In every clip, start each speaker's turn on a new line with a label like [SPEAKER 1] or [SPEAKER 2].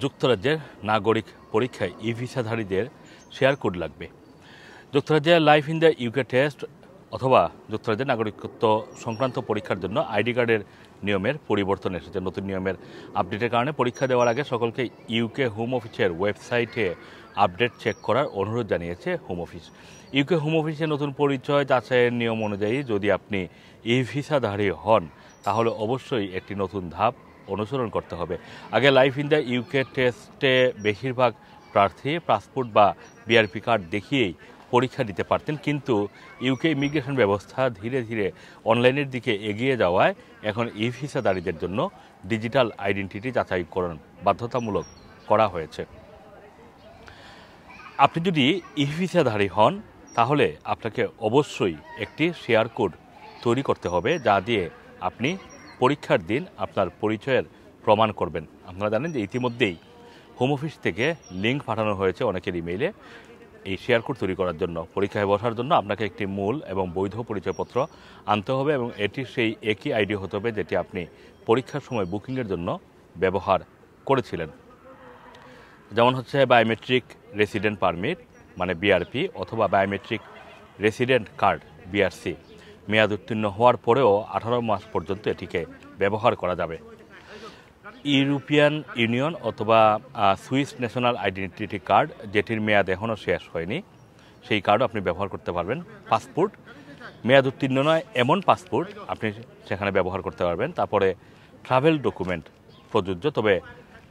[SPEAKER 1] যুক্তরাজ্যের নাগরিক পরীক্ষায় ই ভিসাধারীদের শেয়ার কোড লাগবে। যুক্তরাজ্যের life in the UK test অথবা যুক্তরাজ্যের নাগরিকত্ব সংক্রান্ত পরীক্ষার জন্য আইডি কার্ডের নিয়মের পরিবর্তন এসেছে। নতুন নিয়মের আপডেটের কারণে পরীক্ষা দেওয়ার আগে সকলকে ইউকে হোম অফিসের ওয়েবসাইটে আপডেট চেক করার অনুরোধ জানিয়েছে হোম অফিস। ইউকে হোম অফিসের নতুন পরিচয় যাচাইয়ের নিয়ম অনুযায়ী যদি আপনি ই ভিসাধারী হন তাহলে অবশ্যই একটি নতুন ধাপ অনুসরণ করতে হবে। আগে লাইফ ইন দ্য ইউকে টেস্টে বেশিরভাগ প্রার্থী পাসপোর্ট বা বিআরপি কার্ড দেখিয়েই পরীক্ষা দিতে পারতেন, কিন্তু ইউকে ইমিগ্রেশন ব্যবস্থা ধীরে ধীরে অনলাইনের দিকে এগিয়ে যাওয়ায় এখন ই ভিসাধারীদের জন্য ডিজিটাল আইডেন্টিটি যাচাইকরণ বাধ্যতামূলক করা হয়েছে। আপনি যদি ই ভিসাধারী হন তাহলে আপনাকে অবশ্যই একটি শেয়ার কোড তৈরি করতে হবে, যা দিয়ে আপনি পরীক্ষার দিন আপনার পরিচয়ের প্রমাণ করবেন। আপনারা জানেন যে ইতিমধ্যেই হোম অফিস থেকে লিঙ্ক পাঠানো হয়েছে অনেকের ইমেইলে এই শেয়ার কোড তৈরি করার জন্য। পরীক্ষায় বসার জন্য আপনাকে একটি মূল এবং বৈধ পরিচয়পত্র আনতে হবে এবং এটি সেই একই আইডি হতে হবে যেটি আপনি পরীক্ষার সময় বুকিংয়ের জন্য ব্যবহার করেছিলেন। যেমন হচ্ছে বায়োমেট্রিক রেসিডেন্ট পারমিট মানে বিআরপি অথবা বায়োমেট্রিক রেসিডেন্ট কার্ড বিআরসি মেয়াদ উত্তীর্ণ হওয়ার পরেও 18 মাস পর্যন্ত এটিকে ব্যবহার করা যাবে। ইউরোপিয়ান ইউনিয়ন অথবা সুইস ন্যাশনাল আইডেন্টিটি কার্ড যেটির মেয়াদ এখনও শেষ হয়নি সেই কার্ডও আপনি ব্যবহার করতে পারবেন। পাসপোর্ট মেয়াদ উত্তীর্ণ নয় এমন পাসপোর্ট আপনি সেখানে ব্যবহার করতে পারবেন। তারপরে ট্রাভেল ডকুমেন্ট প্রযোজ্য, তবে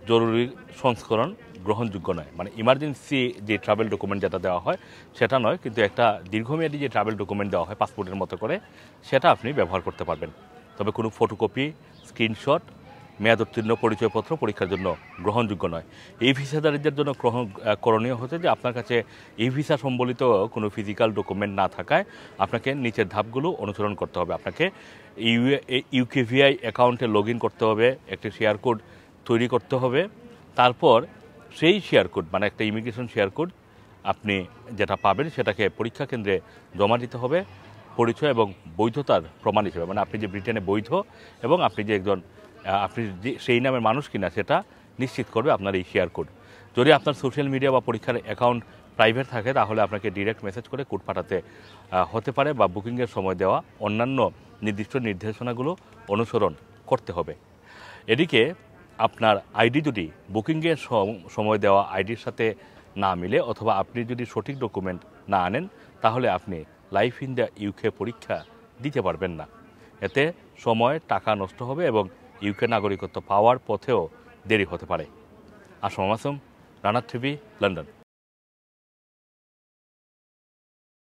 [SPEAKER 1] জরুরি সংস্করণ গ্রহণযোগ্য নয়, মানে ইমার্জেন্সি যে ট্রাভেল ডকুমেন্ট যেটা দেওয়া হয় সেটা নয়, কিন্তু একটা দীর্ঘমেয়াদী যে ট্রাভেল ডকুমেন্ট দেওয়া হয় পাসপোর্টের মতো করে সেটা আপনি ব্যবহার করতে পারবেন। তবে কোনো ফটোকপি স্ক্রিনশট মেয়াদ উত্তীর্ণ পরিচয়পত্র পরীক্ষার জন্য গ্রহণযোগ্য নয়। এই ভিসাধারীদের জন্য করণীয় হচ্ছে যে আপনার কাছে এই ভিসা সম্বলিত কোনো ফিজিক্যাল ডকুমেন্ট না থাকায় আপনাকে নিচের ধাপগুলো অনুসরণ করতে হবে। আপনাকে ইউকেভিআই অ্যাকাউন্টে লগ ইন করতে হবে, একটি শেয়ার কোড তৈরি করতে হবে, তারপর সেই শেয়ার কোড মানে একটা ইমিগ্রেশন শেয়ার কোড আপনি যেটা পাবেন সেটাকে পরীক্ষা কেন্দ্রে জমা দিতে হবে পরিচয় এবং বৈধতার প্রমাণ হিসেবে, মানে আপনি যে ব্রিটেনে বৈধ এবং আপনি যে একজন আপনি যে সেই নামের মানুষ কিনা সেটা নিশ্চিত করবে আপনার এই শেয়ার কোড। যদি আপনার সোশ্যাল মিডিয়া বা পরীক্ষার অ্যাকাউন্ট প্রাইভেট থাকে তাহলে আপনাকে ডিরেক্ট মেসেজ করে কোড পাঠাতে হতে পারে বা বুকিংয়ের সময় দেওয়া অন্যান্য নির্দিষ্ট নির্দেশনাগুলো অনুসরণ করতে হবে। এদিকে আপনার আইডি যদি বুকিংয়ের সময় দেওয়া আইডির সাথে না মিলে অথবা আপনি যদি সঠিক ডকুমেন্ট না আনেন তাহলে আপনি লাইফ ইন দ্য ইউকে পরীক্ষা দিতে পারবেন না। এতে সময় টাকা নষ্ট হবে এবং ইউকে নাগরিকত্ব পাওয়ার পথেও দেরি হতে পারে। Assam Masum, Rana TV, London.